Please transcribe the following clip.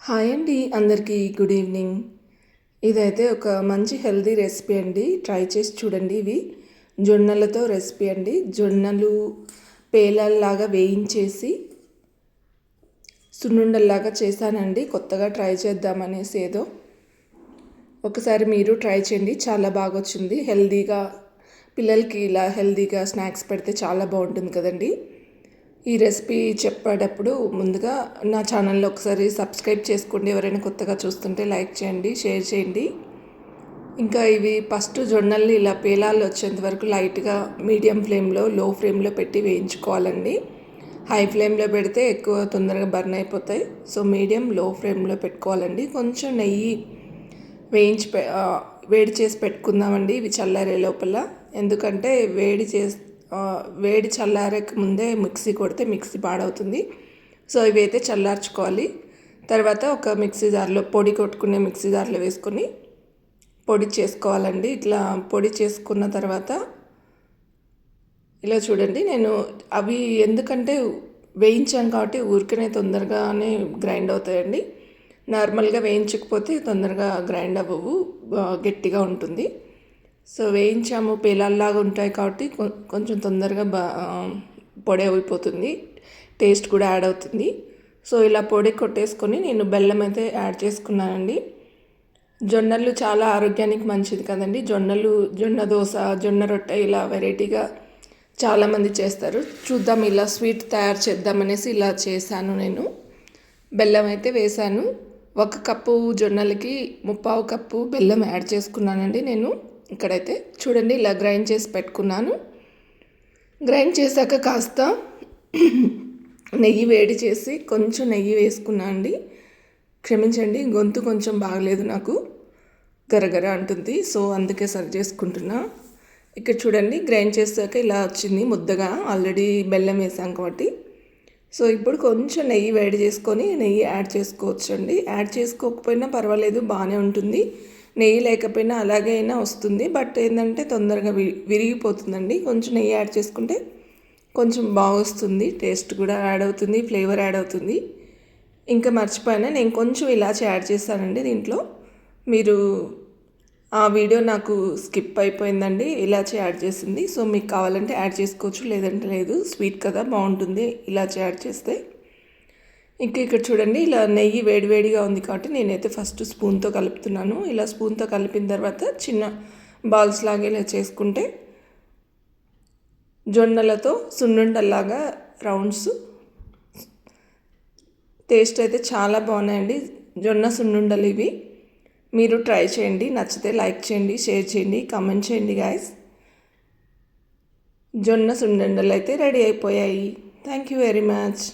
Hi అండి, అందరికీ good evening. ఇదైతే ఒక మంచి హెల్తీ రెసిపీ అండి. ట్రై చేసి చూడండి. ఇవి జొన్నలతో రెసిపీ అండి. జొన్నలు పేలాల్లాగా వేయించేసి సున్నుండల్లాగా చేశానండి. కొత్తగా ట్రై చేద్దామనేసి ఏదో ఒకసారి మీరు ట్రై చేయండి. చాలా బాగా వచ్చింది. హెల్తీగా పిల్లలకి ఇలా హెల్తీగా స్నాక్స్ పెడితే చాలా బాగుంటుంది కదండి. ఈ రెసిపీ చెప్పేటప్పుడు ముందుగా నా ఛానల్లో ఒకసారి సబ్స్క్రైబ్ చేసుకోండి. ఎవరైనా కొత్తగా చూస్తుంటే లైక్ చేయండి, షేర్ చేయండి. ఇంకా ఇవి ఫస్ట్ జొన్నల్ని ఇలా పేలాలు వచ్చేంత వరకు లైట్గా మీడియం ఫ్లేమ్లో, లో ఫ్లేమ్లో పెట్టి వేయించుకోవాలండి. హై ఫ్లేమ్లో పెడితే ఎక్కువ తొందరగా బర్న్ అయిపోతాయి. సో మీడియం లో ఫ్లేమ్లో పెట్టుకోవాలండి. కొంచెం నెయ్యి వేడి చేసి పెట్టుకుందామండి ఇవి చల్లారే లోపల. ఎందుకంటే వేడి చల్లారక ముందే మిక్సీ కొడితే మిక్సీ పాడవుతుంది. సో ఇవైతే చల్లార్చుకోవాలి. తర్వాత ఒక మిక్సీ జార్లో పొడి కొట్టుకునే మిక్సీ జార్లో వేసుకొని పొడి చేసుకోవాలండి. ఇట్లా పొడి చేసుకున్న తర్వాత ఇలా చూడండి. నేను అవి ఎందుకంటే వేయించాం కాబట్టి ఊరికనే తొందరగానే గ్రైండ్ అవుతాయండి. నార్మల్గా వేయించకపోతే తొందరగా గ్రైండ్ అవ్వవు, గట్టిగా ఉంటుంది. సో వేయించాము, పేలాల్లాగా ఉంటాయి కాబట్టి కొంచెం తొందరగా పొడి అయిపోతుంది, టేస్ట్ కూడా యాడ్ అవుతుంది. సో ఇలా పొడి కొట్టేసుకొని నేను బెల్లం అయితే యాడ్ చేసుకున్నానండి. జొన్నలు చాలా ఆరోగ్యానికి మంచిది కదండి. జొన్న దోశ, జొన్న రొట్టె ఇలా వెరైటీగా చాలామంది చేస్తారు. చూద్దాం, ఇలా స్వీట్ తయారు చేద్దామనేసి ఇలా చేశాను. నేను బెల్లం అయితే వేశాను. 1 కప్పు జొన్నలకి 3/4 కప్పు బెల్లం యాడ్ చేసుకున్నానండి. నేను ఇక్కడైతే చూడండి ఇలా గ్రైండ్ చేసి పెట్టుకున్నాను. గ్రైండ్ చేశాక కాస్త నెయ్యి వేడి చేసి కొంచెం నెయ్యి వేసుకున్నాను అండి. క్షమించండి, గొంతు కొంచెం బాగలేదు, నాకు గరగర అంటుంది. సో అందుకే సరి చేసుకుంటున్నా. ఇక్కడ చూడండి గ్రైండ్ చేశాక ఇలా వచ్చింది ముద్దగా. ఆల్రెడీ బెల్లం వేసాం కాబట్టి. సో ఇప్పుడు కొంచెం నెయ్యి వేడి చేసుకొని నెయ్యి యాడ్ చేసుకోవచ్చండి. యాడ్ చేసుకోకపోయినా పర్వాలేదు, బాగానే ఉంటుంది. నెయ్యి లేకపోయినా అలాగే అయినా వస్తుంది. బట్ ఏంటంటే తొందరగా విరిగిపోతుందండి. కొంచెం నెయ్యి యాడ్ చేసుకుంటే కొంచెం బాగా వస్తుంది, టేస్ట్ కూడా యాడ్ అవుతుంది, ఫ్లేవర్ యాడ్ అవుతుంది. ఇంకా మర్చిపోయినా, నేను కొంచెం ఇలాచి యాడ్ చేశానండి దీంట్లో. మీరు ఆ వీడియో నాకు స్కిప్ అయిపోయిందండి, ఇలాచి యాడ్ చేసింది. సో మీకు కావాలంటే యాడ్ చేసుకోవచ్చు, లేదంటే లేదు. స్వీట్ కదా, బాగుంటుంది ఇలాచి యాడ్ చేస్తే. ఇంకా ఇక్కడ చూడండి ఇలా నెయ్యి వేడివేడిగా ఉంది కాబట్టి నేనైతే ఫస్ట్ స్పూన్తో కలుపుతున్నాను. ఇలా స్పూన్తో కలిపిన తర్వాత చిన్న బాల్స్ లాగా ఇలా చేసుకుంటే జొన్నలతో సున్నుండల్లాగా రౌండ్స్. టేస్ట్ అయితే చాలా బాగున్నాయండి జొన్న సున్నుండలు ఇవి. మీరు ట్రై చేయండి, నచ్చితే లైక్ చేయండి, షేర్ చేయండి, కామెంట్ చేయండి గాయస్. జొన్న సున్నుండలు అయితే రెడీ అయిపోయాయి. Thank you very much.